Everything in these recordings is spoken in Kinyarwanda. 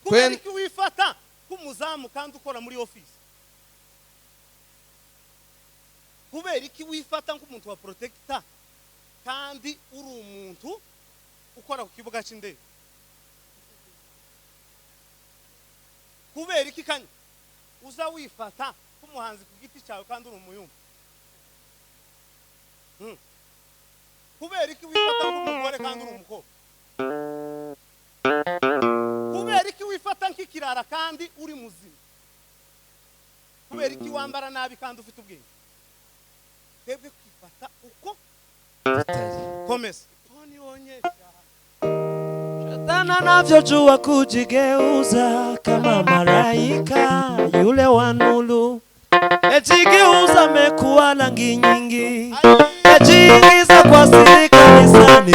kubera iki wifata kumuzamu kandi ukora muri office? Kubera iki wifata nk'umuntu wa protector kandi uri umuntu ukora ku kibuga cy'indege? Kubera iki kanya uza wifata kumuhanzi ku giti cyawe kandi uri umuyumba? Kubera iki wifata nk'umugore kandi uri umukobwa? Kubera iki wifata nk'ikirara kandi uri muzima? Kubera iki wambara nabi kandi ufite ubwenge? Twebwe kwifata uko komeza. Toni onyesha Shetani anavyojua kujigeuza kama malaika yule wa nuru, ejigeuza amekuwa rangi nyingi, ejiingiza kwa siri kanisani,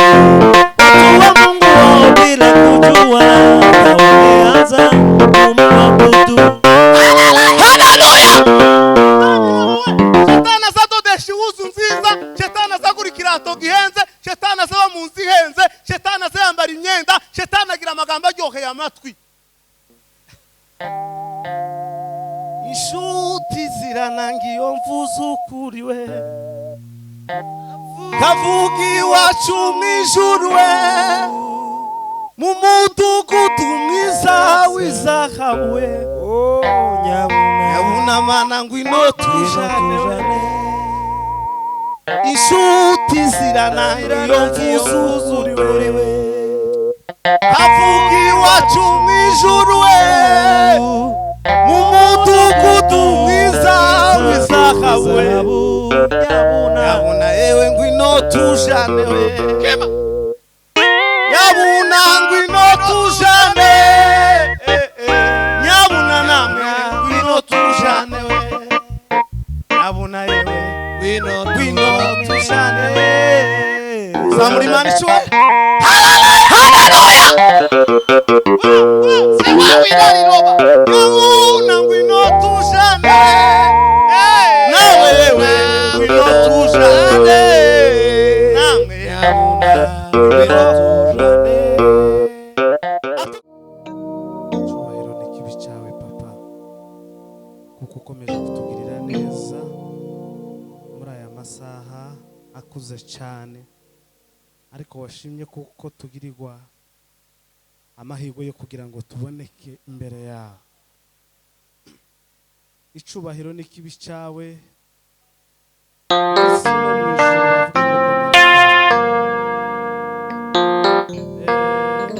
watu wa Mungu wao bila kujua wameanza kumwabudu. Haleluya! Shetani azadodesha ihuzu nziza, Shetani azagura ikirato gihenze, Shetani azaba mu nzu ihenze, Shetani azambara imyenda, Shetani agira amagambo aryoheye amatwi. Inshuti ziranangiye mvuze ukuri we, kavuga iwacu mw'ijuru we, mu mudugudu mwiza w'izahabu we, nyabuna mana ngwino tujane. Inshuti ziranangiye mvuze ukuri we, kavuga iwacu mw'ijuru we, mu mudugudu mwiza w'izahabu we, nyabuna yewe ngwino tujane we, nyabuna ngwino tujane, nyabuna namwe ngwino tujane we, nyabuna yewe ngwino tujane we. Zamuri Imana icyuwe. Haleluya! Sema wirariroba. Nyabuna ngwino tujane, nawe yewe ngwino tujane, namwe nyabuna ngwino tujane. Cyubahiro n'ikibi cyawe papa, kuko ukomeje kutugirira neza muri aya masaha akuze cyane, ariko washimye kuko tugirirwa amahirwe yo kugira ngo tuboneke imbere yawe. Icubahiro n'ikibi cyawe,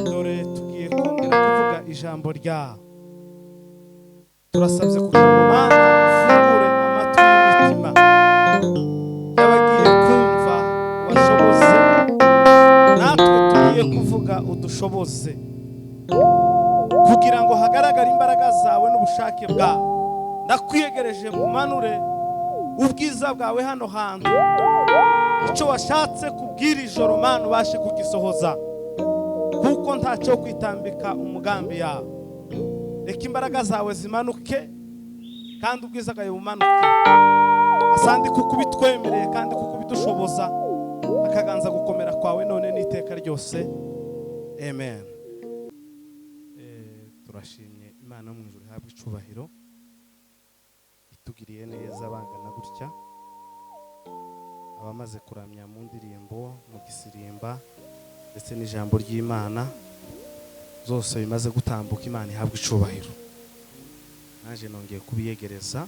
dore tugiye kongera kuvuga ijambo ryawe. Turasabye kugira ngo Mana ufungure amatwi y'imitima y'abagiye kumva washoboze, natwe tugiye kuvuga udushoboze, kugira ngo hagaragare imbaraga zawe n'ubushake bwawe. Ndakwiyegereje mumanure ubwiza bwawe hano hantu, icyo washatse kubwira ijoro Mana ubashe kugisohoza, kuko ntacyo kwitambika umugambi yawe. Reka imbaraga zawe zimanuke kandi ubwiza bwawe bumanuke. Asandi kuko bitwemereye kandi kuko bidushoboza, akaganza gukomera kwawe none n'iteka ryose. Amen. Turashimye Imana mu ijuru ihabwe icubahiro, itugiriye neza bangana gutya, abamaze kuramya mu ndirimbo, mu gisirimba ndetse n'ijambo ry'Imana zose bimaze gutambuka. Imana ihabwe icubahiro. Naje nongeye kubiyegereza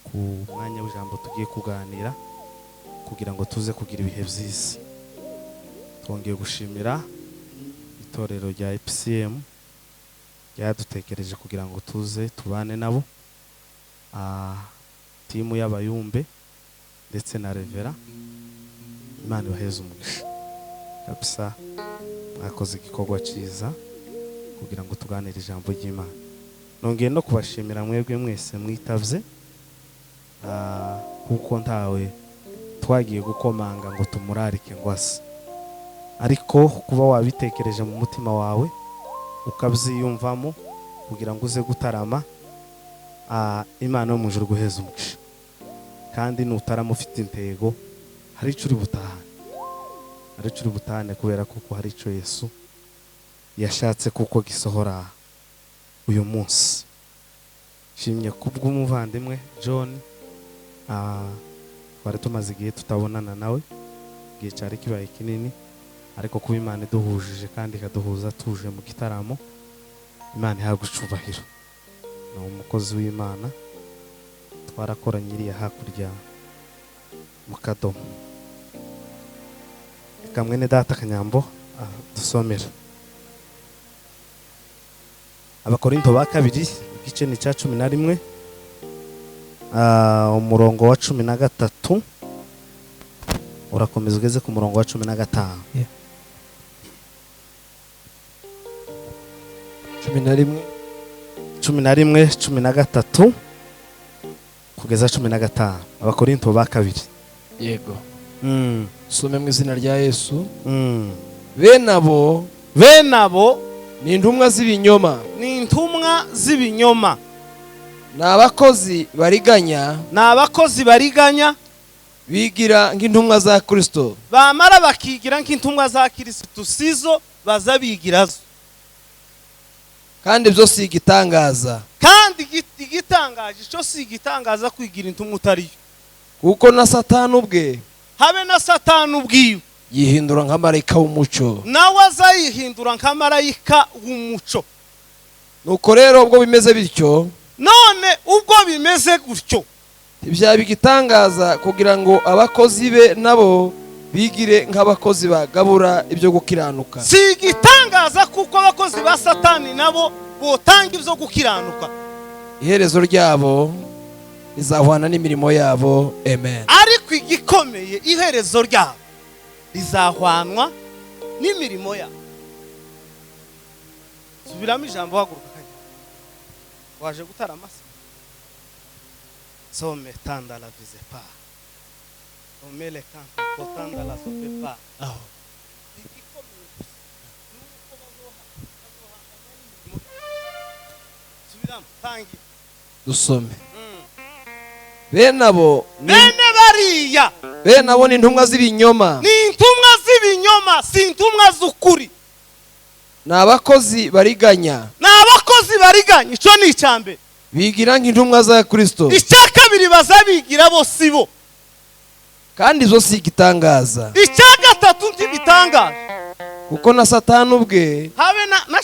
ku mwanya w'ijambo tugiye kuganira, kugira ngo tuze kugira ibihe byiza. Twongeye gushimira itorero rya EPCM ryadutekereje kugira ngo tuze tubane nabo, timu y'abayumbe ndetse na Revera. Imana ibaheze umugisha kabisa, mwakoze igikorwa cyiza kugira ngo tuganire ijambo ry'Imana. Nongeye no kubashimira mwebwe mwese mwitavye, kuko ntawe twagiye gukomanga ngo tumurarike ngo ase, ariko kuba wabitekereje mu mutima wawe ukabyiyumvamo kugira ngo uze gutarama, Imana yo mu ijuru guheza umugisha. Kandi nutarama ufite intego, hari icyo uri butahane, hari icyo uri butahane, kubera kuko hari icyo Yesu yashatse kuko gisohora uyu munsi. Shimye kubw'umuvandimwe John, twari tumaze igihe tutabonana nawe, igihe cyari kibaye kinini, ariko kuba Imana iduhujije kandi ikaduhuza tuje mu gitaramo, Imana ihabwe icubahiro. Ni umukozi w'Imana, twarakoranyiriye hakurya mu Kadomo. Kamwe ne data Kanyambo dusomera Abakorinto ba kabiri igice ni cya 11 umurongo wa 13 urakomeza ugeze ku murongo wa 15. 11 kugeza 15. Abakorinto ba kabiri. Yego. Some mu izina rya Yesu. Bene abo ni intumwa z'ibinyoma. Ni intumwa z'ibinyoma. N'abakozi bariganya. Bigira nk'intumwa za Kristo. Bamara bakigira nk'intumwa za Kristo sizo bazabigirazo. Kandi byo si igitangaza. Kandi igitangaje cyo si igitangaza kwigira intumwa utariyo. Kuko na Satani ubwe habe na Satani ubwiyo yihindura nka marayika w'umuco. Nawe azayihindura nka marayika w'umuco. Nuko rero ubwo bimeze bityo, none ubwo bimeze gutyo, ibyaba igitangaza kugira ngo abakozi be nabo bigire nk'abakozi bagabura ibyo gukiranuka. Si igitangaza kuko abakozi ba Satani nabo botanga ibyo gukiranuka. Iherezo ryabo rizahwana n'imirimo yabo. Amen. Ariko igikomeye iherezo ryabo rizahwanwa n'imirimo yabo. Subiramo ijambo haguruka kanya. Waje gutarama se? Some tanda la vise pa. Omele kanta potanda la sope pa. Aho. Subiramo tangi. Dusome. Bene abo ni intumwa z'ibinyoma. Ni intumwa z'ibinyoma, si intumwa z'ukuri. N'abakozi bariganya. Icyo ni icyambere. Bigira nk'intumwa za Kristo. Icya kabiri bazabigira bo sibo. Kandi zo si igitangaza. Icya gatatu ntibitangaje. Kuko na Satani ubwe habe na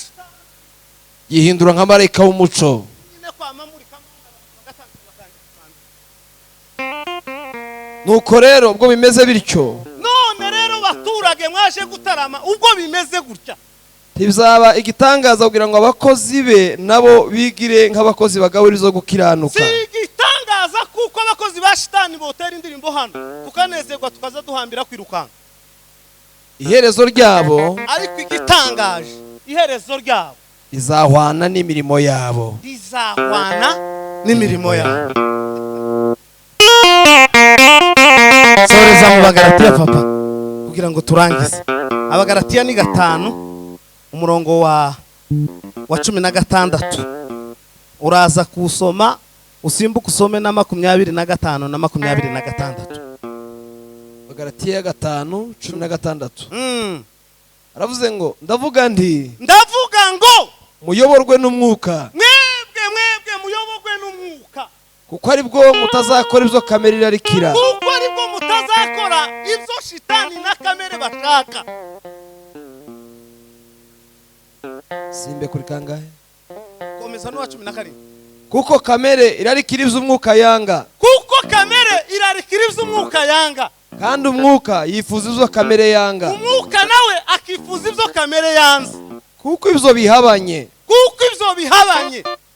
yihindura nka marayika w'umuco. Nuko rero ubwo bimeze bityo, none rero baturage mwaje gutarama ubwo bimeze gutya, ntibizaba igitangaza kugira ngo abakozi be nabo bigire nk'abakozi bagabura izo gukiranuka. Si igitangaza kuko abakozi ba Shitani botera indirimbo hano tukanezerwa tukaza duhambira kwirukanga. Iherezo ryabo ariko igitangaje iherezo ryabo izahwana n'imirimo yabo. Soreza mu Bagalatiya papa kugira ngo turangize. Abagalatiya ni 5 umurongo wa 16 uraza kusoma usimbuka usome na 25 na 26. Bagalatiya 5:16. Aravuze ngo ndavuga ngo muyoborwe n'umwuka. Mwebwe muyoborwe n'umwuka. Kuko ari bwo mutazakora ibyo kamere irarikira. Kuko ari bwo mutazakora ibyo Shitani na kamere bashaka. Simbe kuri kangahe? Komeza no 17. Kuko kamere irarikira ibyo umwuka yanga. Kandi umwuka yifuza ibyo kamere yanga. Umwuka nawe akifuza ibyo kamere yanze. Kuko ibyo bihabanye.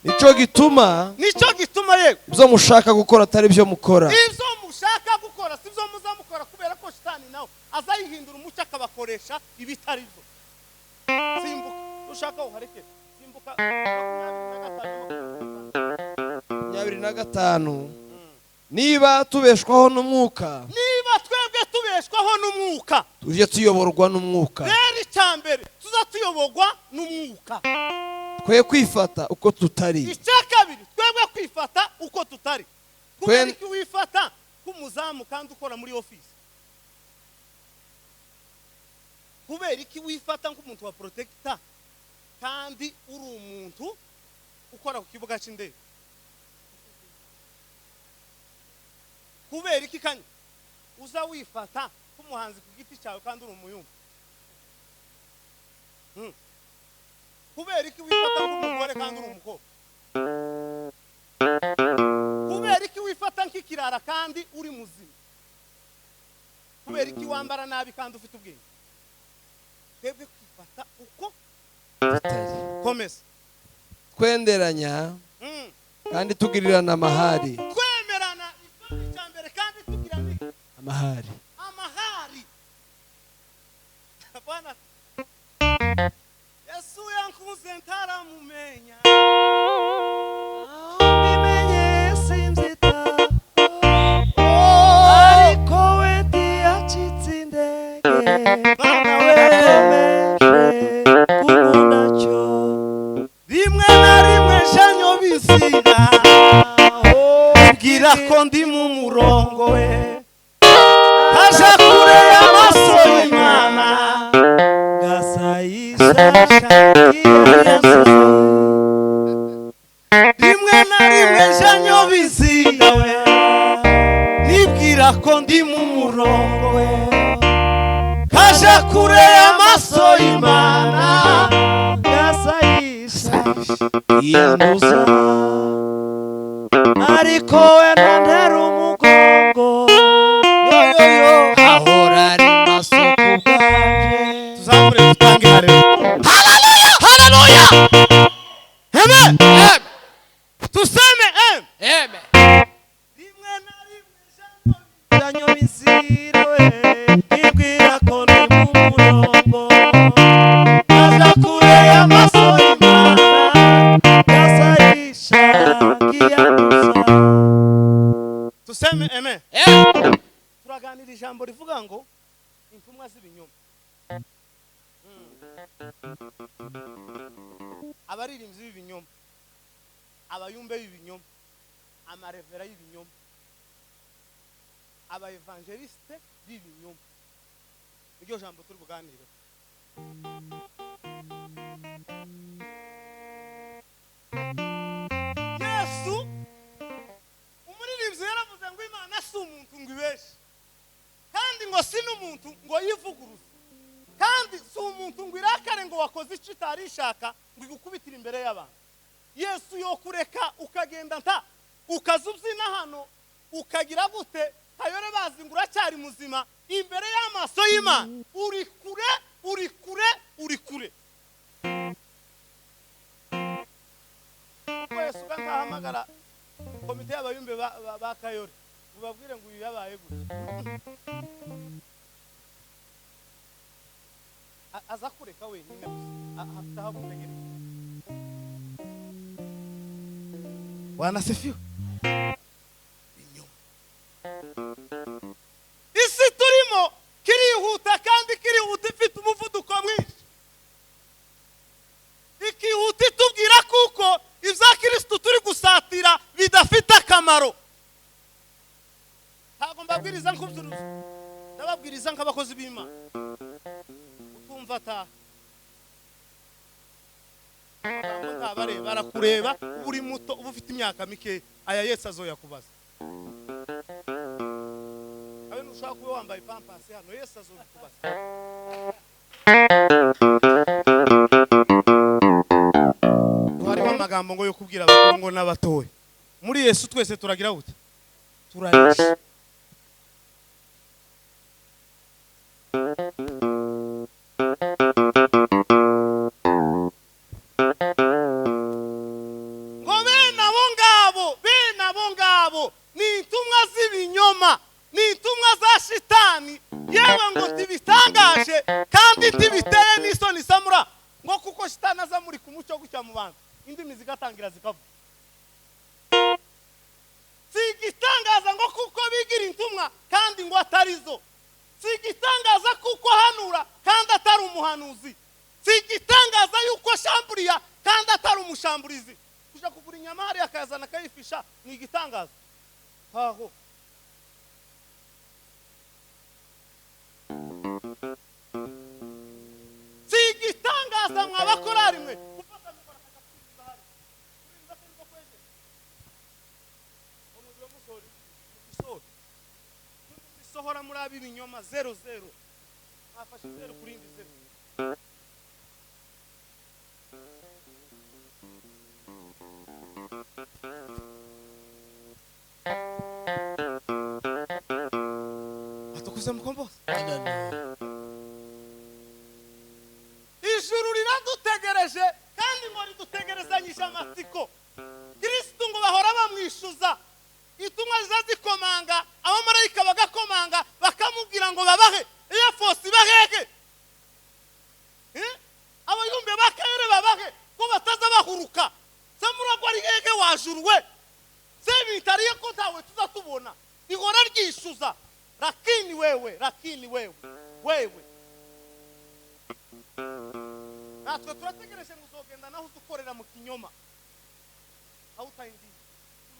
Nico gituma yego ibyo mushaka gukora atari byo mukora. Ibyo mushaka gukora sibyo muzamukora kubera ko Shitani nawe azayihindura umucyo akabakoresha ibitari byo. Simbuka ushaka uhareke. Simbuka 25. Niba tubeshwaho n'umwuka. Tuje tuyoborwa n'umwuka. Rero icyambere tuzatuyoborwa n'umwuka. Twe kwifata uko tutari. Icyakabiri twebwe kwifata uko tutari. Kubera iki wifata kumuzamu kandi ukora muri office? Kubera iki wifata nk'umuntu wa protector kandi uri umuntu ukora ku kibuga cy'indege. Kubera iki kanya uza wifata k'umuhanzi ku giti cyawe kandi uri umuyumva? Kubera iki wifata nk'umugore kandi uri umukobwa? Kubera iki wifata nk'ikirara kandi uri muzima? Kubera iki wambara nabi kandi ufite ubwenge? Twebwe kwifata uko tutari. komeza Kwenderanya kandi tugirirana amahari. kwemerana isomo cya mbere kandi tugirana Amahari. amahari. Bwana Yesu yankunze ntaramumenya, Mbimenye simzita, ariko we ntiyacitse intege, yakomeje gukunda cyo. Rimwe na rimwe janyo biziga, mbwira ko ndi mu murongo we, aja kure y'amaso y'Imana, gasayisha rimwe na rimwe janyo biziga we, nibwira ko ndi mu murongo we, kaja kure y'amaso y'Imana, gasayisha iyanduza, ariko we ntantera umugongo, ahora ari maso ku bwanje. Tuzamure dutange haleluya. Haleluya. Amen. Tuseme Amen. rimwe na rimwe janyo bizira we, nibwira ko ndi mu murongo, aja kure y'amaso y'Imana, gasayisha iyanduza. tuseme amen. Amen. Turaganira ijambo rivuga ngo intumwa z'ibinyoma. Abaririmbyi b'ibinyoma, abayumbe b'ibinyoma, amarevera y'ibinyoma, abaevangeliste b'ibinyoma. Iryo jambo turi buganire. Yesu umuririmbyi yaravuze ngo Imana si umuntu ngo ibeshe, kandi ngo si n'umuntu ngo yivuguruze, kandi si umuntu ngo irakare ngo wakoze icyo utari ishaka ngo igukubitire imbere y'abantu. Yesu yo kureka ukagenda nta ukaza ubyina hano ukagira gute hayore bazi ngo uracyari muzima imbere y'amaso y'Imana, uri kure uri kure uri kure. Kuko Yesu kantahamagara komite y'abayumbe ba Kayore ubabwire ngo uyu yabaye gute, aza kureka wenyine gusa afite aho gutegereza. Wanasifiwe. Isi turimo kirihuta kandi kirihuta ifite umuvuduko mwinshi, ikihuta itubwira kuko ibya Kristo turi gusatira bidafite akamaro. Ntabwo mbabwiriza nk'ubzuruzi, ndababwiriza nk'abakozi b'Imana. Utumva ataha amagambo ntabare barakureba uri muto uba ufite imyaka mike, aya Yesu azoyakubaza. Abe nushaka kuba wambaye pampasi hano, Yesu azoyakubaza. Harimo amagambo ngo yo kubwira abakuru ngo n'abatoya. Muri Yesu twese turagira gute? Turarisha. Ngo bene abo ngabo ni intumwa z'ibinyoma, ni intumwa za shitani, yewe ngo ntibitangaje kandi ntibiteye n'isoni samura, ngo kuko shitani aza muri ku mucyo gutya mu bantu indimi zigatangira zikavuga. Si igitangaza ngo kuko bigira intumwa kandi ngo atarizo, si igitangaza kuko hanura kandi atari umuhanuzi, si igitangaza yuko shamburiya kandi atari umushamburizi. Kuja kugura inyama hari akazana akayifisha ni igitangaza. Aho si igitangaza mwaza mwabakorari mwe gufata mikoro akagapfiriza hari kurinda ko niko kweje umugabo musori musori sohora muri abiri nyoma 00 afashe 0 kurindi 0 atukuze mukombozi ijuru riradutegereje kandi ngo ridutegerezanyije amatsiko Kristo ngo bahora bamwishuza itumwa zikomanga abamarayika bagakomanga bakamubwira ngo babahe iyo fosi bahege abayumbe bakere babahe ko bataza bahuruka samuragwa rigege wajurwe sebitariye ko tawe tuzatubona ihora ryishuza lakini wewe natwe turategereje nguzogenda naho uzukorera mu kinyoma aho utayindi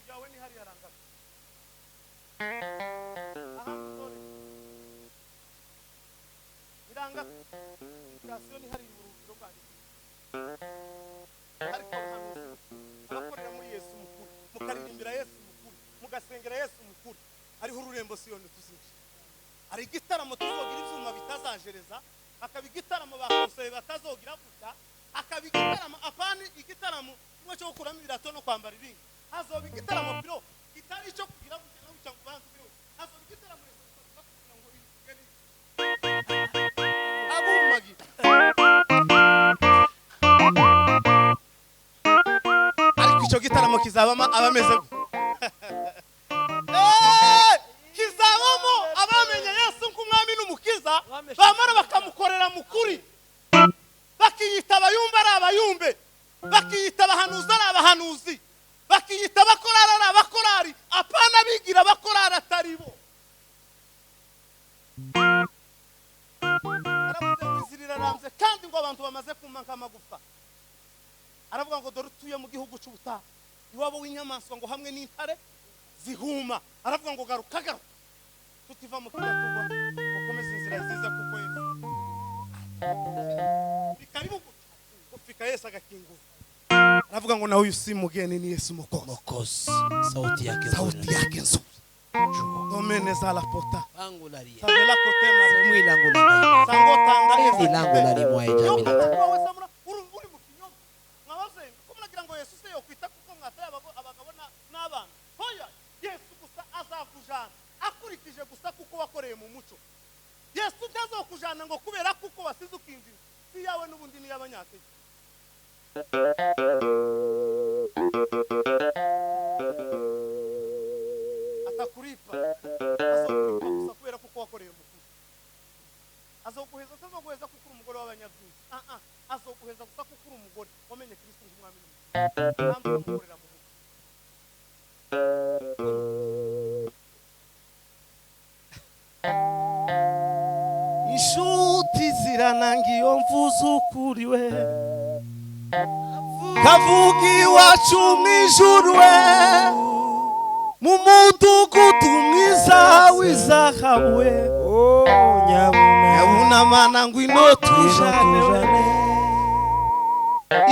uryawe ni hari yaranga aha sorry iranga irasiyo ni hari urugero kandi ariko abakorera muri Yesu mukuru mukaririmbira Yesu mukuru mugasengera Yesu mukuru ariho ururembo Siyoni tuzinje ari igitaramo tuzogira ivyuma bitazajereza akabi igitaramo bakoseye batazogira gusa akabi igitaramo apani igitaramo kimwe cyo gukuramo ibirato no kwambara ibingi hazoba igitaramo biro kitari cyo kugira gusa no cyangwa bantu biro hazoba igitaramo kugira ngo igeni abumagi ariko icyo gitaramo kizabama abameze kizabamo abamenye Yesu nk'umwami n'umukiza bamara bakamukorera mukuri bakiyita abayumbe ari abayumbe bakiyita abahanuzi ari abahanuzi bakiyita abakorari ari abakorari apana bigira abakorari atari bo aravuze ngo izirira ramze kandi ngo abantu bamaze kumanka amagufa aravuga ngo dore utuye mu gihugu cy'ubutaha iwabo w'inyamaswa ngo hamwe n'intare zihuma aravuga ngo garuka tutiva mu kibatugwa ukomeze inzira nziza kuko bikaribu kufika Yesu agakinguza aravuga ngo nawe uyu si mugeni ni Yesu mukozi sauti yake nzuri domene za la pota Bangu la ria. sabela kote mare Semu ilangu la ria. sango tanga Ezi langu la ria mwae jamila. wowe samura uri mu kinyoma mwabaze kumnagira ngo Yesu se yokwita kuko mwataye abagabona n'abana hoya Yesu gusa azakujana akurikije gusa kuko wakoreye mu muco Yesu utazokujana ngo kubera kuko wasize ukinjira si yawe n'ubundi ni y'abanyatege atakuripa azokuripa gusa kubera kuko wakoreye mu muco azokuheza atazoguheza kuko uri umugore w'abanyabyinshi azokuheza gusa kuko uri umugore wamenye Kristo nk'umwami n'umukiza kandi umukorera mu muco inshuti ziranangiye mvuze ukuri we kavuga iwacu mw'ijuru we mu mudugudu mwiza w'izahabu we nyabuna mana ngwino tujane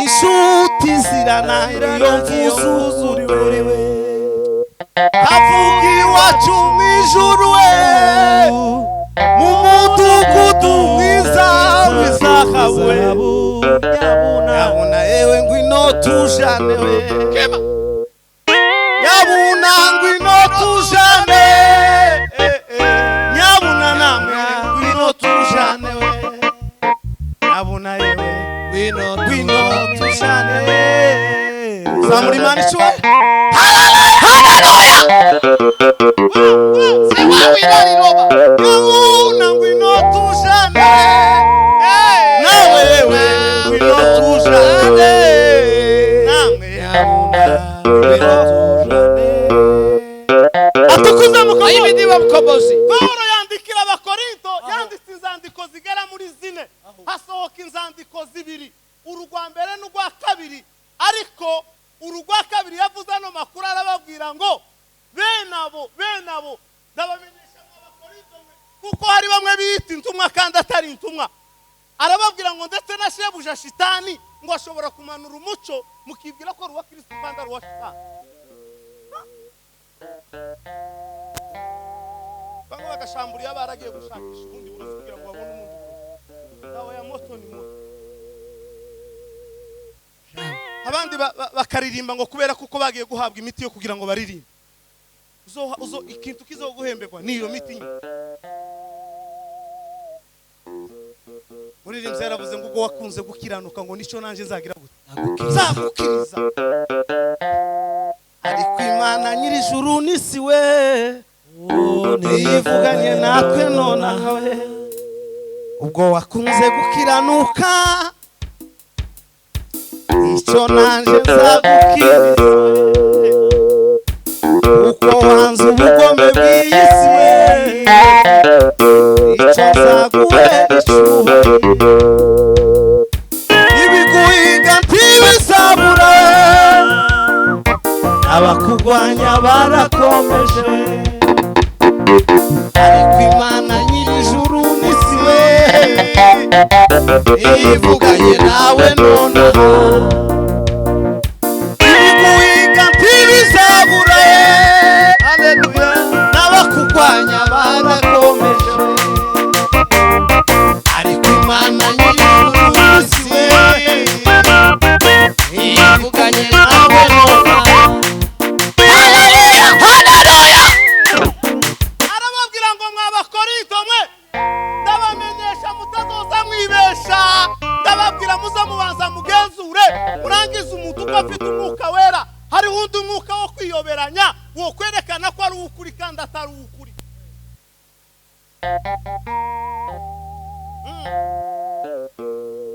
inshuti ziranangiye mvuze ukuri we kavuga iwacu mw'ijuru we mu mudugudu mwiza w'izahabu yabuna yewe ngwino tujane we yabuna ngwino tujane yabuna namwe ngwino tujane we yabuna yewe ngwino tujane we zamuri mani chwe haleluya sewa wirari roba yabuna ngwino tujane nawe we ngwino tujane namwe yabuna ngwino tujane atukuza muko ibidiba mukobozi Paulo yandikira abakorinto yanditse inzandiko zigera muri 4 hasohoka inzandiko 2 urugwa mbere n'urwa kabiri ariko urugwa kabiri yavuze no makuru arababwira ngo benabo ndabamenyesha abakorinto kuko hari bamwe bita intumwa kandi atari intumwa arababwira ngo ndetse na shebuja shitani ngo ashobora kumanura umuco mukibwira ko ari uwa Kristo kandi ari uwa shitani. Bamwe bagashamburiye baragiye gushakisha ubundi burozi kugira ngo babone umuntu dawa ya moto ni moto. Abandi bakaririmba ngo kubera kuko bagiye guhabwa imiti yo kugira ngo baririmbe. Uzo ikintu kizoguhemberwa niyo miti nyine. Muririmbyi yaravuze ngo ubwo wakunze gukiranuka ngo nico nanje nzagira gute nzagukiriza. Ariko Imana nyir'ijuru n'isi we yivuganye natwe nonaha we, ubwo wakunze gukiranuka icyo nanje nzagukiriza, uko wanze ubugome bw'iyi si we icyo nzaguhera icyubahiro, ibiguhiga ntibizabura, abakurwanya barakomeje, ariko Imana nyir'ijuru n'isi we ivuganye nawe nonaha, ibiguhiga ntibizabura, haleluya, n'abakurwanya barakomeje, ariko Imana nyir'ijuru n'isi we ivuganye nawe nonaha. Arababwira ngo mwabakorinto mwe ndabamenyesha mutazoza mwibesha, ndababwira muza mubanza mugenzure murangiza umuntu uko afite umwuka wera, hariho undi umwuka wo kwiyoberanya wo kwerekana ko ari ukuri kandi atari ukuri.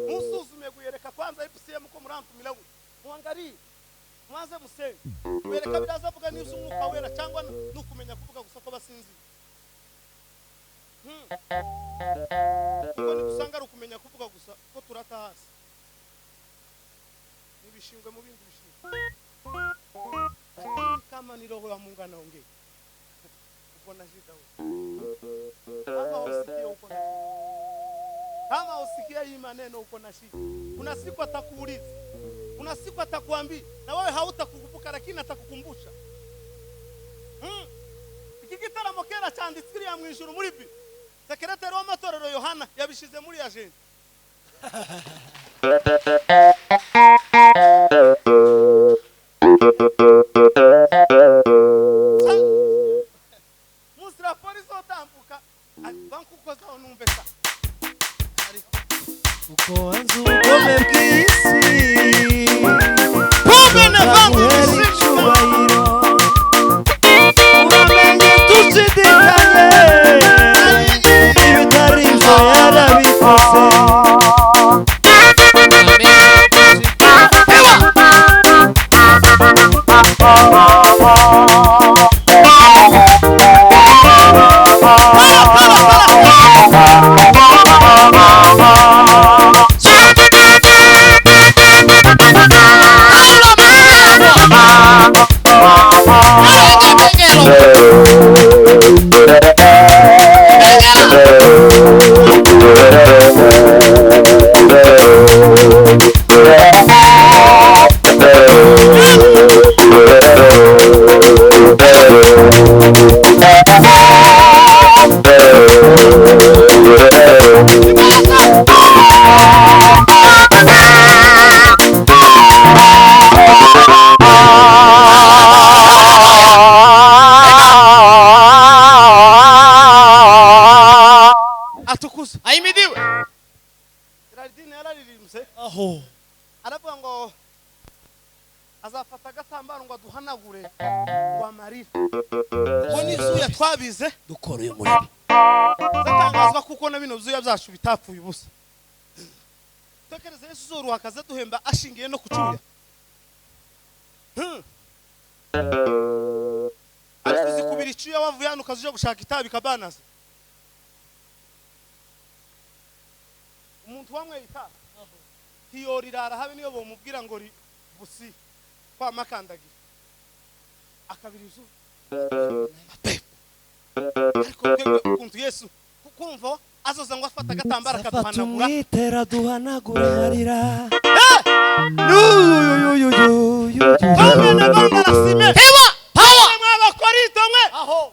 Musuzume guyereka kwanza FCM ko murantumira we muangalie mwaze musenge bereka biraza vuga nizo umwuka wera cyangwa nukumenya kuvuga gusa ko basinzi. Kuko nigusanga ari ukumenya kuvuga gusa ko turata hasi nibishingwe mu bindi bishingwe kama ni roho ya Mungu anaongea uko na shida wewe kama usikie uko na kama usikia hii maneno uko na shida. Kuna siku atakuuliza, kuna siku atakuambia na wewe hautakukumbuka lakini atakukumbusha. Iki gitaramo kera cyanditswe ya mwijuru muri bi sekretari w'amatorero Yohana yabishize muri agenda. Musra polisi otambuka banku koza onumbesa uko wanzu ubugome bw'isi pomene vangu cyubahiro uramenye tushidikanye ibitari ibyo yarabikoze. Atukuza aimidiwe Radine yararirimse aho aravuga ngo azafata gatambaro ngo aduhanagure wa marira ngo nizuya twabize dukora uyu murimo zatangazwa kuko na bino zuya byacu bitapfuye ubusa. Tekereza Yesu zuru hakaza duhemba ashingiye no kucuya ariko zikubira icuya wavuye hano ukazuje gushaka itabi kabanaza umuntu wamwe itabi hiyorirara habe niyo bomubwira ngo ri busi kwa makandagira akabirizo ariko twebwe ukuntu Yesu kumva azoza ngo afata agatambara Fata akaduhanagura umwitera duhanagura harira. Pamene bangala sime power mwabakorinto mwe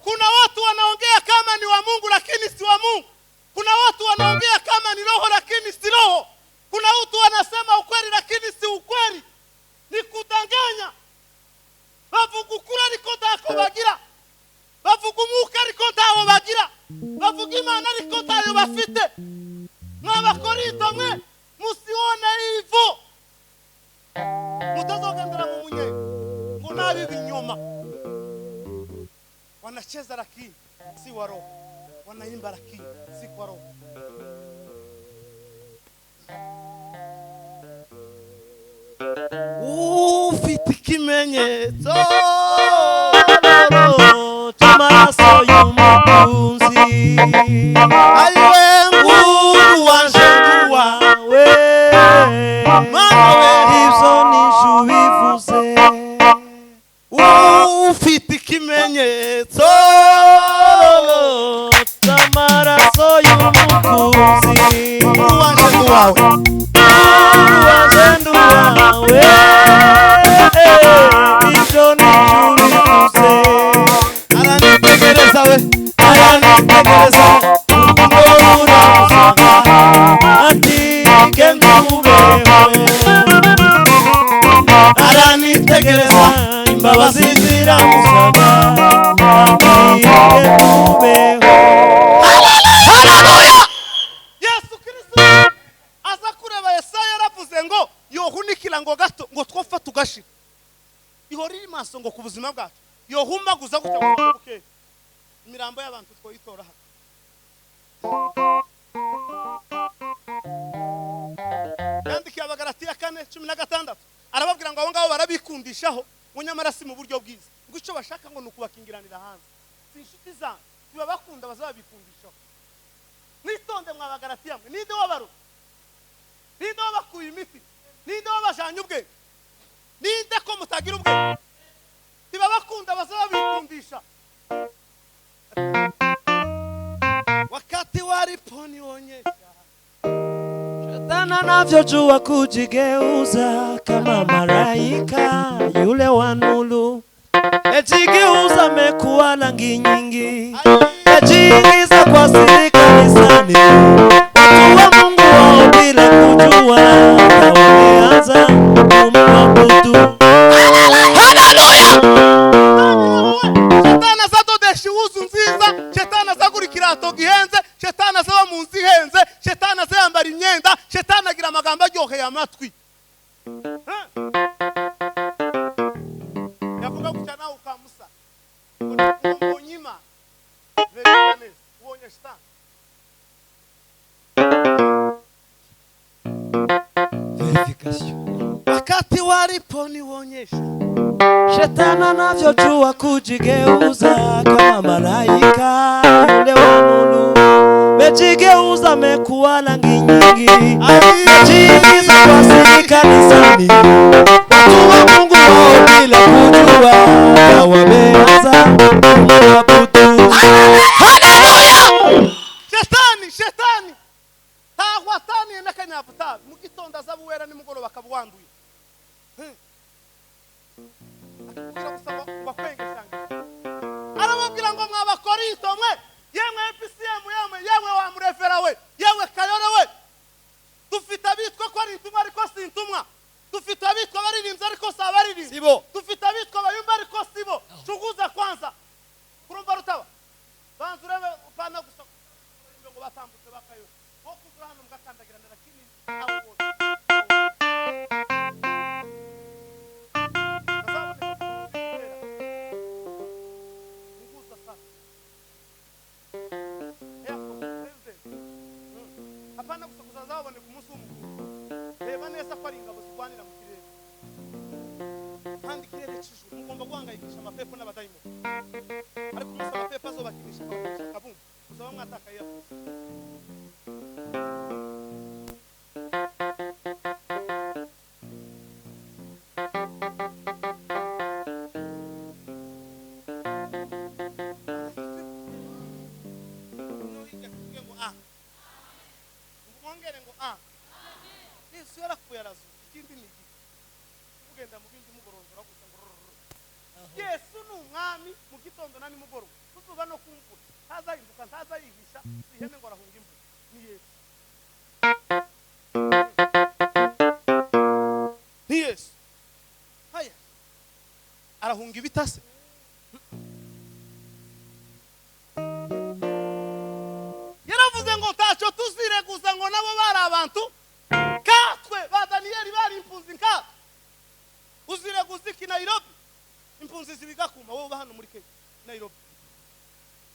kuna watu wanaongea kama ni wa Mungu lakini si wa Mungu. Kuna watu wanaongea kama ni roho lakini si roho. Kuna watu wanasema ukweli lakini si ukweli. Ni kudanganya. Bavugukura ariko ntako bagira. Bavugumuka ariko ntawo bagira. Bavuga Imana ariko ntayo bafite. Mwabakorinto mwe musione hivyo. Mutazogendera mu munye ngo nabi binyoma. Wanacheza lakini si wa roho. Wanaimba lakini si kwa roho. Ufite ikimenyetso cy'amaraso y'umukunzi. Ayiwe nguru wanje wawe Mana we ibyo nijye ubivuze. ufite ikimenyetso cy'amaraso y'umukunzi. nguru wanje wawe Urugendo wawe ibyo nijye ubivuze. aranitegereza we Aranitegereza urukundo ruramusanga ati genda ubeho. Aranitegereza imbabazi ziramusanga ati genda ubeho. Yesu Kristo aza kureba Yesaya yaravuze ngo yohunikira ngo gato ngo twofa tugashira. Ihora iri maso ngo ku buzima bwacu yohumaguza gutya ngo buke imirambo y'abantu twoyitora hano. Yandikiye Abagalatiya 4:16 arababwira ngo abo ngabo barabikundishaho ngo nyamara si mu buryo bwiza. Ngo icyo bashaka ngo nukubakingiranira hanze. Si inshuti zanyu biba bakunda bazabikundishaho. Mwitonde mwa Bagalatiya mwe ninde wabaro? Ninde wabakuye imiti? Ninde wabajanye ubwe? Ninde ko mutagira ubwe? Biba bakunda bazabikundisha. Wakati waliponionyesha Shetani anavyojua kujigeuza kama malaika yule wa nuru, ejigeuza amekuwa rangi nyingi, ejiingiza kwa siri kanisani, watu wa Mungu wao bila kujua, na wameanza kumwabudu. Shetani azadodesha ihuzu nziza, Shetani azagura ikirato gihenze, Shetani azaba mu nzu ihenze, Shetani azayambara imyenda, Shetani agira amagambo aryoheye amatwi. Yavuga gutya nawe ukamusa ngo mbonyima verikane ubonye Shetani. Wakati waliponionyesha Shetani anavyojua kujigeuza kama malaika yule wa nuru, mejigeuza amekuwa rangi nyingi, mejiingiza kwa siri kanisani, watu wa Mungu wao bila kujua, na wameanza kumwabudu. Shetani tahwatani n'akanyabutabi mu gitondo azabuwera nimugoroba akabuwanduye. Akubwira gusaba bakwengesanga. Arababwira ngo mwabakorinto mwe, yemwe FCM yemwe wa murevera we, yewe Kayore we. Dufite abitwa ko ari intumwa ariko si intumwa. Dufite abitwa baririmbye ariko si abaririmbye. Sibo. Dufite abitwa bayumba ariko sibo. Chuguza kwanza. Kurumva rutaba. Banza urebe upana gusa ngo batambutse bakayo. Wo kugura hano mugakandagirana lakini abo. Hapana gusa kuzazabone ku munsi w'umukuru. Reba neza ko ari ingabo zirwanira mu kirere. Kandi ikirere cy'ijuru mugomba guhangayikisha amapepo n'abadayimoni. Ariko umunsi amapepo azobakinisha kabumbu uzaba mwatakaye. ukagenda mu bindi mugorondora gusa ngo Yesu ni umwami mu gitondo na nimugoroba kuzuba no kumvura ntazahinduka ntazayihisha ihene ngo arahunga imvura ni Yesu ni Yesu haya arahunga ibitase yaravuze ngo ntacyo tuzireguza ngo nabo bari abantu katwe ba Daniyeli bari impunzi nkatwe uzireguza iki Nairobi impunzi zibigakuma wowe uba hano muri Kenya Nairobi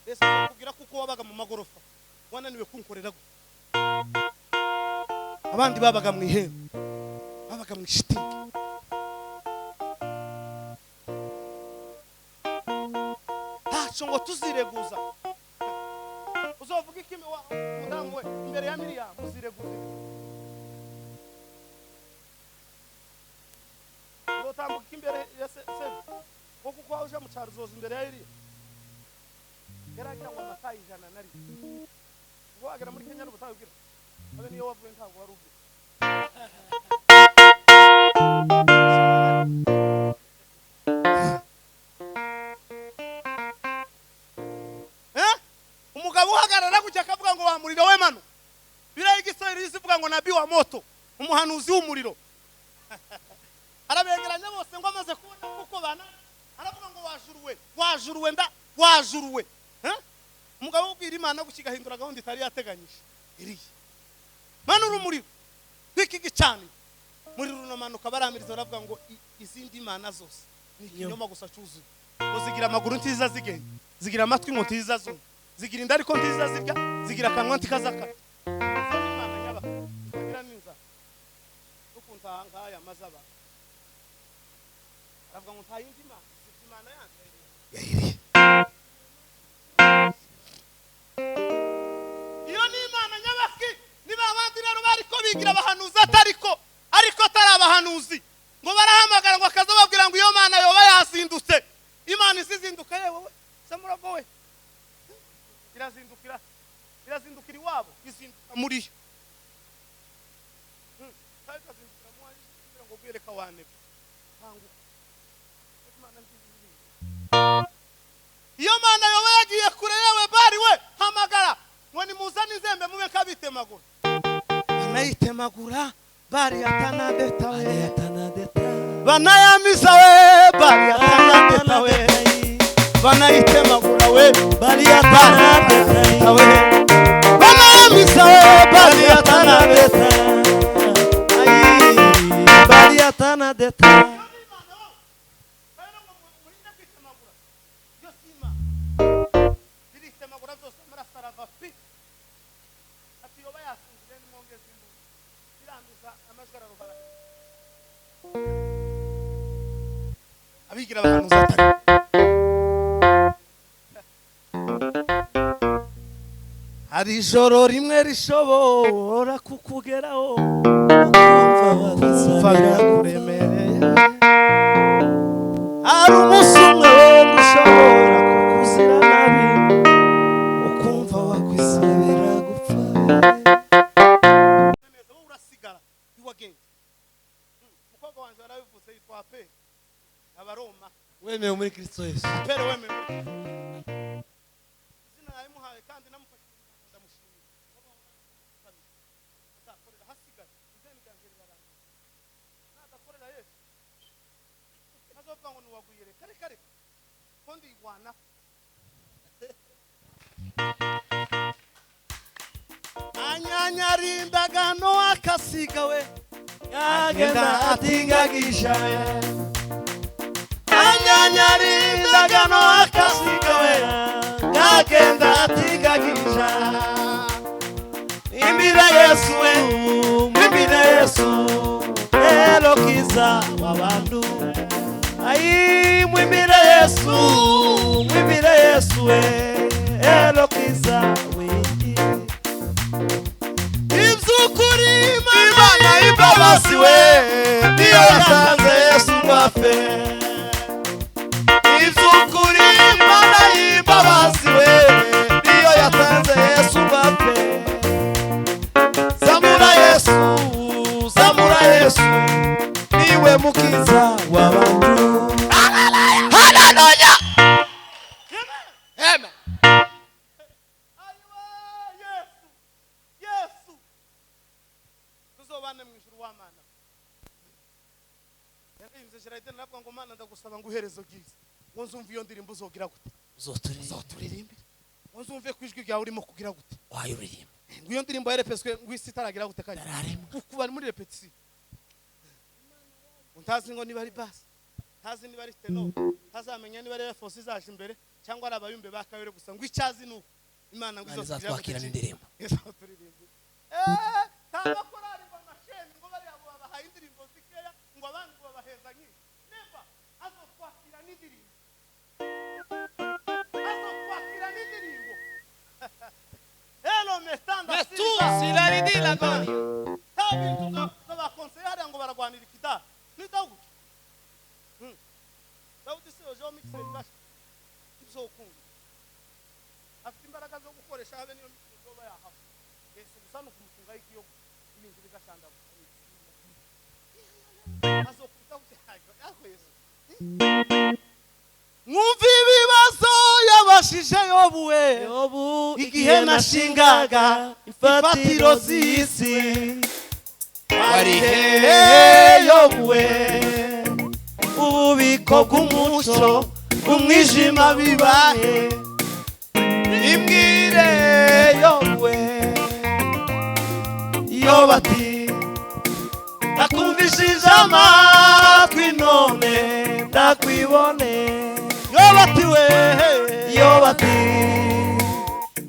ese kugira kuko wabaga mu magorofa wananiwe kunkorera gute abandi babaga mu ihembe babaga mu shitingi ntacyo ngo tuzireguza uzovuga iki mudamu we imbere ya Miriam uzireguza uzotambuka imbere ya Sebe kuko kwa uje mu cyaro uzoza imbere ya Eliya yaragira ngo amatayi 100 ubwo agera muri Kenya n'ubutayu bwira abe niyo wavuye ntabwo wari ubwe umugabo uhagarara gutya akavuga ngo wamuriro we mano biraye igiswahili zivuga ngo nabii wa moto umuhanuzi w'umuriro arabegeranya bose ngo amaze kubona kuko bana aravuga ngo wajuruwe umugabo ubwira Imana gukigahindura gahunda itari yateganyije iriye mano urumuriro kwiki gicani muri runomanuka baramiriza baravuga ngo izindi mana zose ni ikinyoma gusa cyuzuye uzigira amaguru ntiza zigenda zigira amatwi ngo ntiza zumva zigira inda ariko ntiza zirya zigira akanwa ntikazakata zo ni Imana nyaba zigira ninza ukunta nkaya mazaba aravuga ngo ntayindi Imana Imana yanjye yahiriye iyo ni Imana nyabaki niba abandi rero bariko bigira abahanuzi ariko atari abahanuzi ngo barahamagara ngo akaza babwira ngo iyo Mana yoba yazindutse Imana isizinduka yewe we samurabo we irazindukira iwabo izinduka muri yo kandi kazindukira mu waje kugira ngo bwereka wane tanguka iyo Mana yoba yagiye kure yewe bari we hamagara ngo nimuzane izembe mube kabitemagura anayitemagura bari atanadeta we banayamiza we bari atanadeta we banayitemagura we bari atanadeta we banayamiza we bari atanadeta bari atanadeta abigira abahanuzi atari hari ijoro rimwe rishobora kukugeraho ukumva birakuremereye hari umunsi umwe wenda ushobora kukuzira nabi ukumva wakwisabira gupfa neza wowe urasigara iwagenge umukobwa wanjye warabivuze yitwa Pe abaroma wemewe muri Kristo Yesu Pero wemewe izina yamuhaye kandi namufashije ndamushimira atakorera hasigara izeni ganjeri baranga nadakorera Yesu nazovuga ngo nuwaguyere kare kondi igwana anyanyarindagano akasiga we yagenda atingagisha we anyanyarindagano akasiga we yagenda atingagisha imbira Yesu we imbira Yesu elo kiza wabandu ai mwimbira Yesu we elo kiza wingi ibyukuri Imana imbabazi we niyo yasanze Yesu mwafe ibyukuri Imana imbabazi we niyo yasanze Yesu mwafe zamura Yesu niwe mukiza w'abantu. haleluya amen ayiwa yesu yesu tuzobane mu ijuru w'amana yaririmbye Gerardine aravuga ngo mana ndagusaba ngo uherezo bwiza ngo nzumve iyo ndirimbo uzogira gute Uzoturirimbira. ngo nzumve ku ijwi ryawe urimo kugira gute Wayuririmba. ngo iyo ndirimbo yarepeswe ngo isi itaragira gute kare Yararimo. kuko bari muri repetition ntazi ngo niba ari bass ntazi niba ari tenor ntazamenya niba ari force izaje imbere cyangwa ari abayumbe bakayore gusa ngo icyazi nuko imana ngo Imana izo izatwakira n'indirimbo. turirimbe tanga korari ngo masheni ngo bari abo babahaye indirimbo zikeya ngo abandi ngo babaheza nyine never azotwakira n'indirimbo hello mestanda mais tous il a dit la gloire tabi tuba konseyari ngo baragwanira ikidara ni Dawudi Dawudi se ojo mixer bash ibyo ukunda afite imbaraga zo gukoresha habe niyo mixer zoba yahawe Yesu gusana kumutunga ikiyo ibintu bigashanda azokuta guhaga yako Yesu mwumva ibibazo yabashije yobuwe Yobu igihe nashingaga imfatiro z'isi wari hehe yobuwe ububiko bw'umuco umwijima bibahe imbwire yobuwe iyo bati nakumvishije amatwi none ndakwibone iyo bati we iyo bati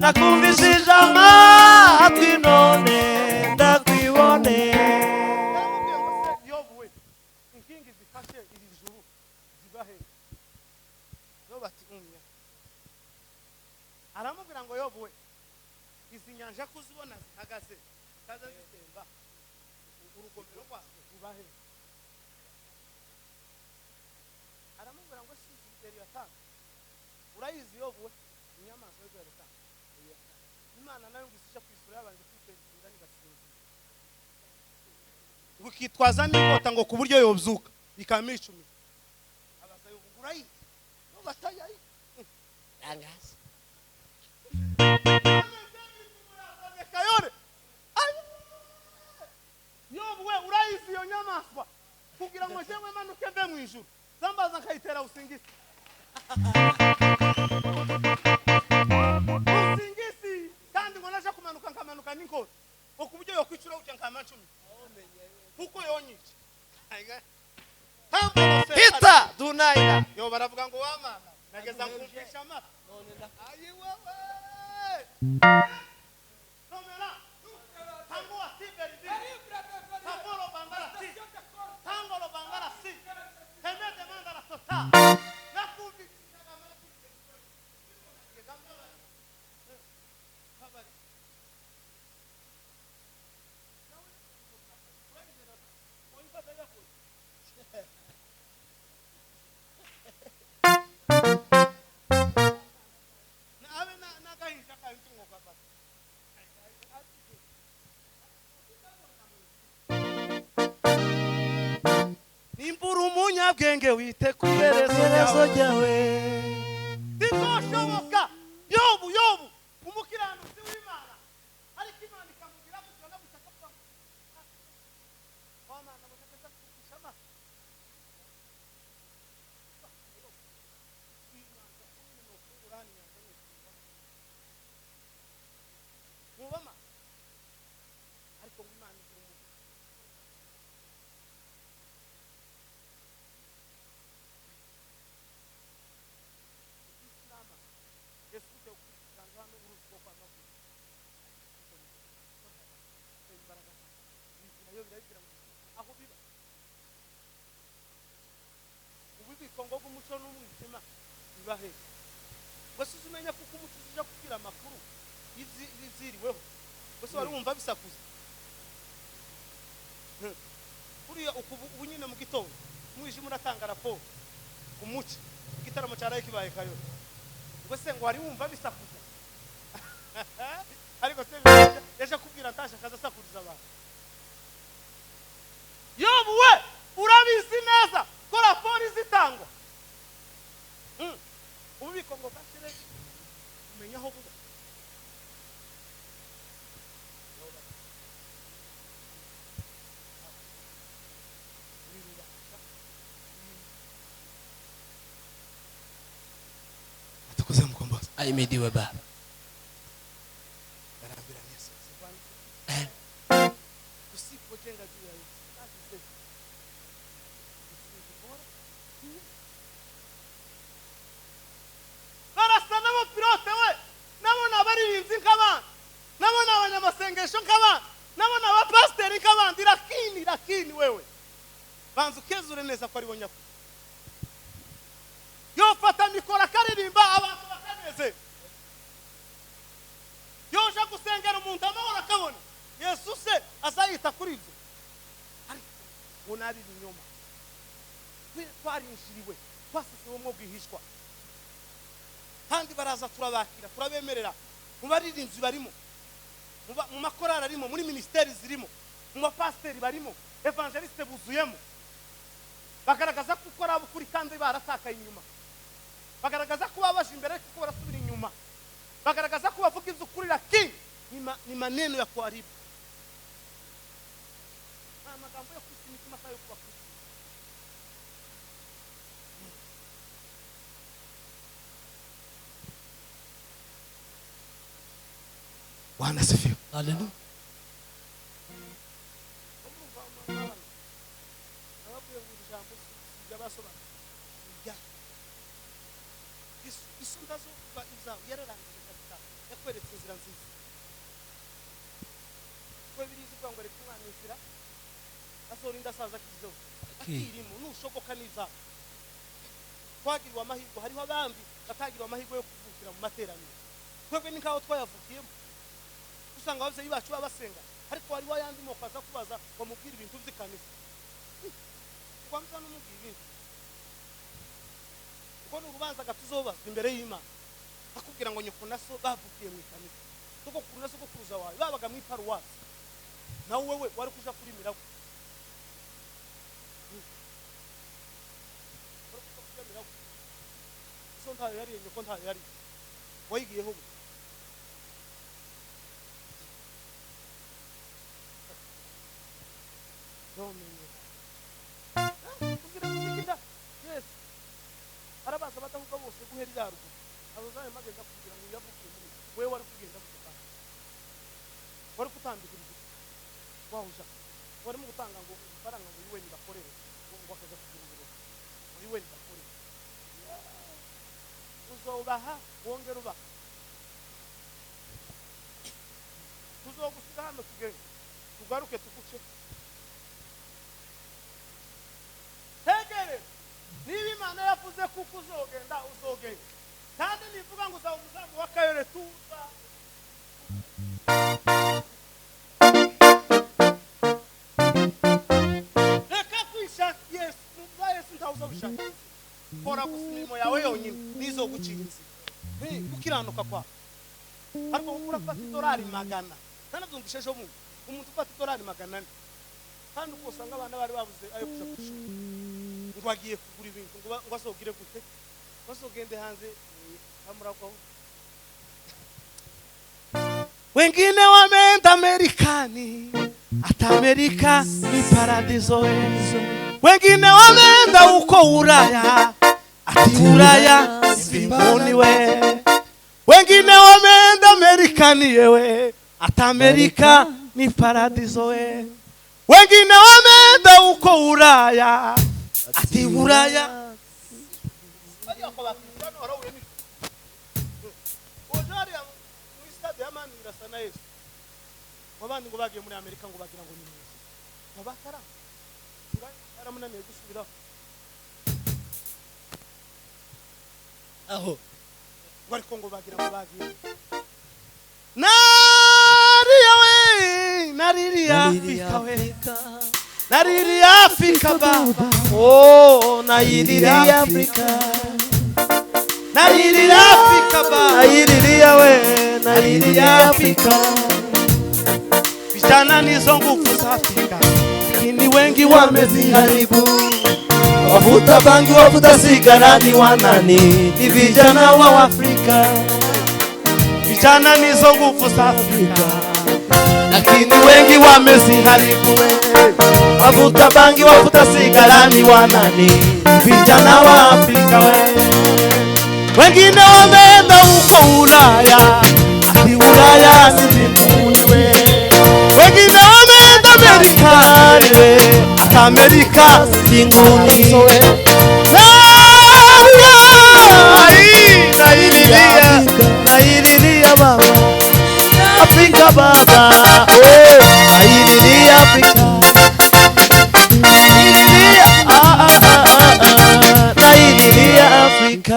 nakumvishije amatwi none ndakwibone. yobuwe inkingi zifashe iri juru zibahe iyo bati umya aramubwira ngo yobuwe izi nyanja kuzibona zihagaze kaza zitemba urugomero rwazo rubahe aramubwira ngo si izeri yatanga urayizi yobuwe inyamaswa yo yatanga imana nayo ngizisha kwisura yabanje kwiteza nigasinzi ukitwaza n'ikota ngo ku buryo yobyuka ikamicumi abaza yo urayizi no batayayi Tangaza. kayore yobuwe urayizi iyo nyamaswa kugira ngo jewe manuke mbe mu ijuru zambaza nkayitera usingisi usingisi kandi ngo naje kumanuka nkamanuka n'inkota ngo ku buryo yokwicura uca nkamacumi kuko yonyica hita dunaira yo baravuga ngo wamana nageza nkumvisha amata ayi wewe somera tango asiberi tangolo bangara si tangolo bangara si temete mandara sota nakumvisha amata nimbura umunyabwenge wite ku iherezo ryawe bizoshoboka yobu umukiranutsi w'imana ariko imana ikamugira gutyo no gutaka kwa wamana mutaka kukusha ma mubama ariko imana igira ububiko ngo bw'umuco n'umwijima bibahe bose umenya kuko umuco uje kubwira amakuru iziriweho bose wari wumva bisakuza kuriya ubu nyine mu gitondo umwijima uratanga raporo ku muco igitaramo cyaraye kibaye kayo bose ngo wari wumva bisakuza ariko se yaje kubwira ntasha kaza sakuriza abantu yobu we urabizi neza ko raporo izitangwa ububiko ngo gashyire umenya aho buba Tukuze mkombozi. Ahimidiwe Baba. Barambira Yesu. usipojenga juu ya Yesu barasa nabo pilote we nabona abaririmbyi nk'abandi nabona abanyamasengesho nk'abandi nabona abapasiteri nk'abandi lakini wewe banza ukezure neza ko ari bo nyakuri yofata mikoro akaririmba abantu bakaneze yoja gusengera umuntu amahoro akabona Yesu se azayita kuri ibyo ariko unari inyuma twarinjiriwe twasizeho mwo bwihishwa kandi baraza turabakira turabemerera mu baririmbyi barimo mu makorari arimo muri ministeri zirimo mu bapasiteri barimo evangeliste buzuyemo bagaragaza ko ukora bukuri kandi baratakaye inyuma bagaragaza ko babaje imbere kuko barasubira inyuma bagaragaza ko bavuga izukuri lakini ni maneno ya kuharibu amagambo yo kwisimisima sayo kwa Bwana asifiwe. Hallelujah. twagirwa amahirwe hariho abandi batagirwa amahirwe yo kuvukira mu materaniro twebwe ni nkaho twayavukiyemo usanga ababyeyi bacu babasenga ariko wari wayandi moko aza kubaza bamubwira ibintu by'ikanisa kwamza n'umubwira ibintu ubwo ni urubanza gatuzobazwa imbere y'Imana akubwira ngo nyoko na so bavukiye mu ikanisa sogokuru na sogokuruza wawe babaga mu iparuwasi nawe wewe wari kuja kurimiraho so ntayo yari nyoko ntayo yari wayigiyeho yes arabaza badahuga bose guhera iraruguru abazaye magenda kugira ngo yavukiye muri wewe wari kugenda kuvuga wari kutambika ibiti wahuja wari mu gutanga ngo ifaranga ngo iwe nibakorere ngo akaza kugira ngo iwe nibakorere uzobaha wongera uba tuzogusiga hano tugende tugaruke tuguce tegere niba Imana yavuze kuko uzogenda kandi nivuga ngo uzaba umuzamu w'akayore tuza reka kwishaka Yesu nuba Yesu ntawuza gushaka kora gusa imirimo yawe yonyine nizo gucira inzira gukiranuka kwa ariko urafata $100 nanabyumvishe ejo umuntu ufata $100 kandi uko usanga abana bari babuze ayo kuja kwishura ngo agiye kugura ibintu ngo azogire gute bazogende hanze amuragwaho wengine wameenda Amerikani hata Amerika ni paradiso wengine wameenda huko Ulaya ati Ulaya mbinguni we wengine wameenda Amerikani yewe hata Amerika ni paradiso we wengine wameenda huko Ulaya ati Ulaya wabandi ngo bagiye muri Amerika ngo bagira ngo ni mwiza wabakara aramunaniye gusubiraho aho bariko ngo bagira ngo bagiye nariri Afrika baba Oh, nairiri Afrika. nariri Afrika baba Nairiri we, nairiri Afrika. vijana nizo nguvu za Afrika lakini wengi wameziharibu wavuta bangi, wavuta sigara ni wanani? Ni vijana wa Afrika. Vijana nizo nguvu za Afrika, lakini wengi wameziharibu. Wavuta bangi, wavuta sigara ni wanani? Vijana wa Afrika. wengine wameenda huko Ulaya, Ati Ulaya si mbinguni we. wengine wameenda Marekani, Ata Amerika si mbinguni. Naililia baba, Afrika baba, oh, naililia Afrika. Naililia, naililia Afrika.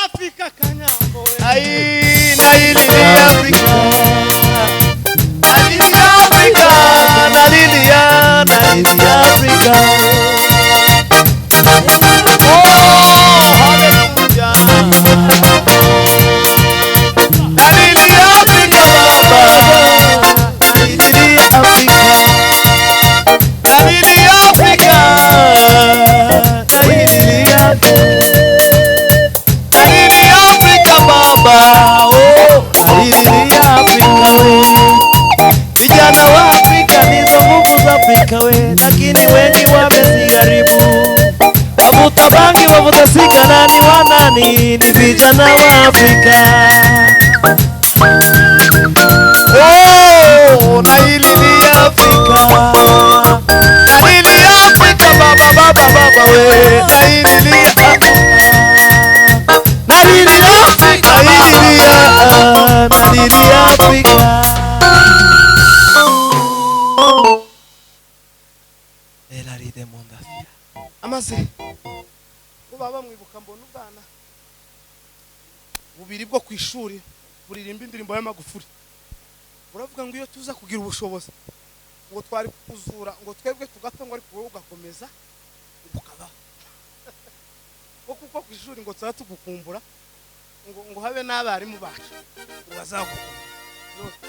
Afrika Kanyambo, Naililia Afrika. Naililia Afrika. Naililia Afrika. Oh, hallelujah. Naililia Afrika baba. Naililia Afrika. Naililia Afrika. Naililia Afrika baba. Oh, naililia Afrika we. Vijana wa Afrika nizo nguvu za Afrika we, lakini wengi wameziharibu. Wavuta bangi, wavuta sigara ni wanani? Ni vijana wa Afrika. Oh, naililia Afrika. Naililia Afrika baba baba baba we. Naililia Afrika. Naililia Afrika. amaze kuba bamwibuka mbona ubwana bubiri bwo ku ishuri buririmba indirimbo y'Amagufuri. Uravuga ngo iyo tuza kugira ubushobozi ngo twari kuzura ngo twebwe tugapfa ngo ariko wowe ugakomeza ukaba kuko ku ishuri ngo tuza tugukumbura ngo habe n'abarimu bacu ngo bazagukumbura.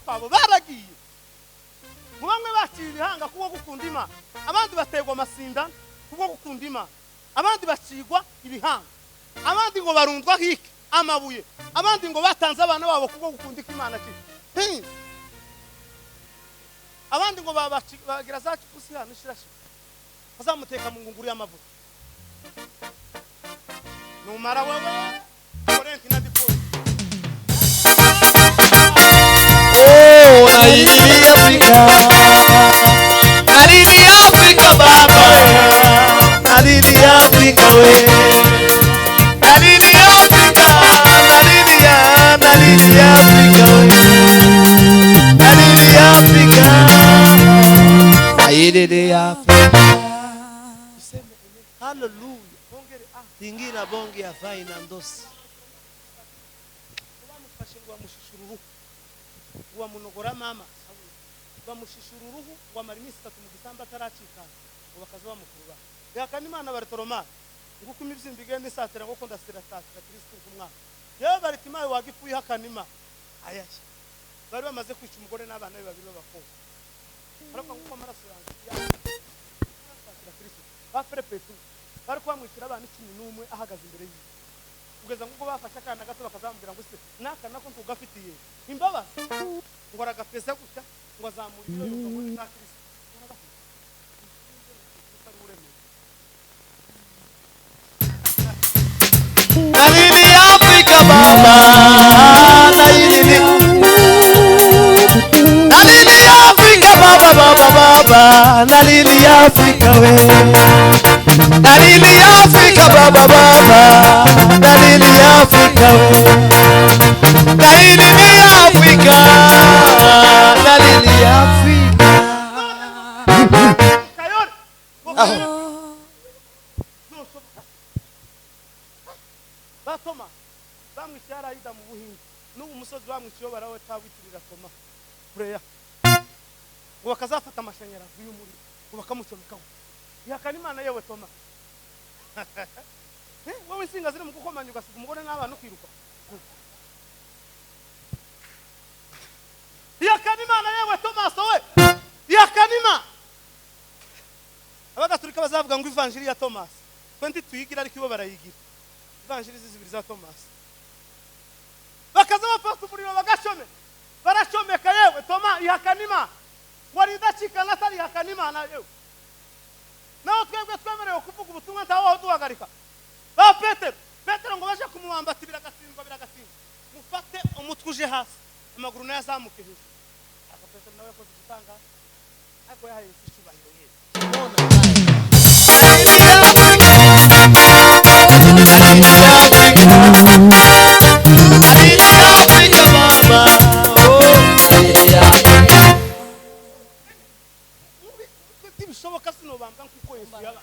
Kwabo baragiye mu bamwe baciye ibihanga kuko gukunda Imana, abandi bategwa amasinda kuko gukunda Imana, abandi bacigwa ibihanga, abandi ngo barundwa hike amabuye, abandi ngo batanze abana babo kuko gukunda Imana cyane, abandi ngo bagira za cyukusi hano shirashi azamuteka mu ngunguru y'amavuta numara wowe korenti na dipo. Oh, naililia Afrika. Naililia Afrika baba. Naililia Afrika we. Naililia Afrika. Naililia Afrika we. Naililia Afrika. Naililia Afrika. Hallelujah. Bongere Tingira bongi ya faina ndosi. bamufashingwa mushishuru wa munogora mama bamushishura uruhu wamara iminsi 3 mu gisamba ataracika ngo bakaza bamukurura yakana Imana baritoroma nguko imivyimbiga n'isatira ngo ndasira satira Kristo kumwana yewe baritimaye wagifuye hakana Imana ayaje bari bamaze kwica umugore n'abana be babiri b'abakobwa ariko nguko amaraso yanjye satira Kristo bafere petu bari kwamwikira abana 11 ahagaze imbere yiwe kugeza ngo bafashe akana gato bakazamubwira ngo se naka nako ntugafitiye imbabazi ngo aragapeza gutya ngo azamura ibiro ngo za Kristo. Naililia Afrika baba. Naililia Afrika baba baba baba. Naililia Afrika we. Naililia Afrika baba baba. Naililia Afrika we. Naililia Afrika. Naililia Afrika. Batoma bamwishyara ida mu buhinzi n'ubu umusozi bamwishyuye barawe tawitirira Toma prayer ngo bakazafata amashanyarazi y'umuriro ngo bakamucomekaho. Ihakana Imana yewe Toma. Wowe insinga ziri mu gukomanya ugasiga umugore n'abana ukiruka. Ihakana Imana yewe Tomaso we. Ihakana Imana. Abagatulika bazavuga ngo ivanjiri ya Thomas twendi tuyigira ariko ibo barayigira. Ivanjiri zibiri za Thomas. Bakaza bafata umuriro bagashome. Barashomeka yewe Toma ihakana Imana. Wari udacika natari ihakana Imana yewe. Naho twebwe twemerewe kuvuga ubutumwa ntaho duhagarika. Ba Petero ngo baje kumubambata biragatsindwa. Mufate umutwe uje hasi amaguru nayo azamuke hejuru. Aka Petero nawe yakoze gutanga ariko yahaye ishubahiro yewe. Bishoboka sinobambwa nkuko Yesu yaba.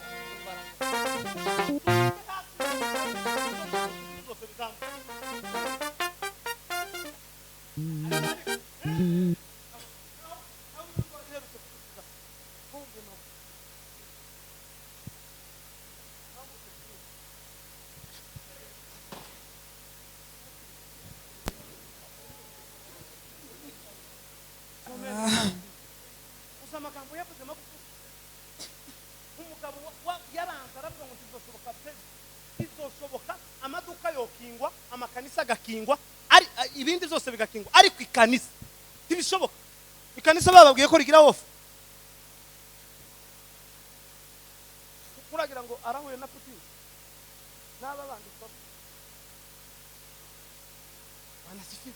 Amagambo yavuze magufi umugabo yaranze aravuga ngo bizoshoboka pe bizoshoboka amaduka yokingwa amakanisa gakingwa ari ibindi byose bigakingwa ariko ikanisa ntibishoboka. Ikanisa bababwiye ko rigira off kuragira ngo arahuye na Putin n'aba bandi ko banasifi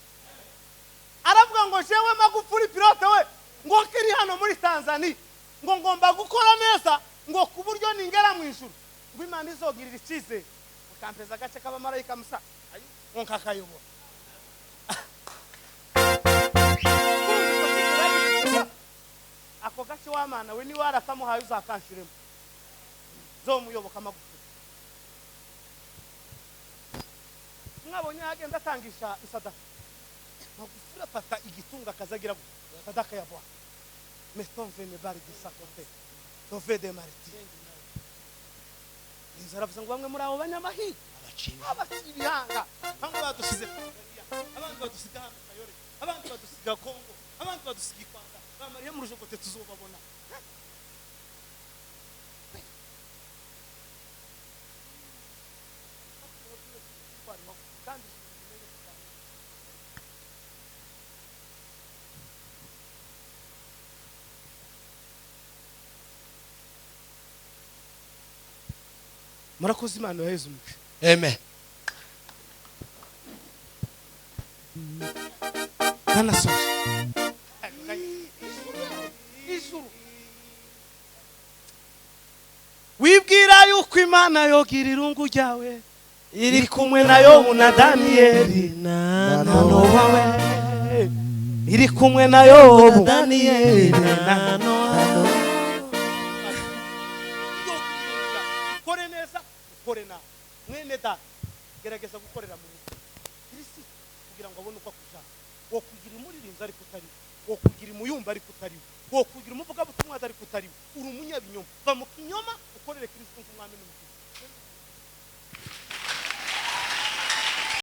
aravuga ngo jewe Magufuli pilote we ngo kiri hano muri Tanzania ngo ngomba gukora neza ngo kuburyo ningera mu ijuru ngo Imana izogirira ikize akampeza gace k'abamarayika musa ngo nkakayobora. Ako gace w'Imana we ni waratamuhaye uzakanshiremo zo muyoboka Magufuli. Mwabonye agenda atangisha isadaka Magufuli afata igitunga akazagira sadaka ya Bwana. Mais ton vene bari de sa côté. Ton vene de martyr. Inzara vuze ngo bamwe muri abo banyamahirwe abakibihanga bamwe badusize abandi badusiga hano Kayore abandi badusiga Kongo abandi badusiga Rwanda bamariye mu rujogote tuzobabona. Murakoze Imana ya Yesu muke. Amen. Nanasoje. Ijuru. Wibwira yuko Imana yogira irungu ryawe iri kumwe na Yobu na Daniyeli na Nowa we. Iri kumwe na Yobu na Daniyeli na Nowa. Kore neza kore na mwene da gerageza gukorera mu Kristo kugira ngo abone uko akujana. Wo kugira umuririnzi ariko utari, wo kugira umuyumba ariko utari, wo kugira umuvuga butumwa ariko utari, uri umunyabinyoma. Va mu kinyoma ukorere Kristo nk'umwami n'umukiza.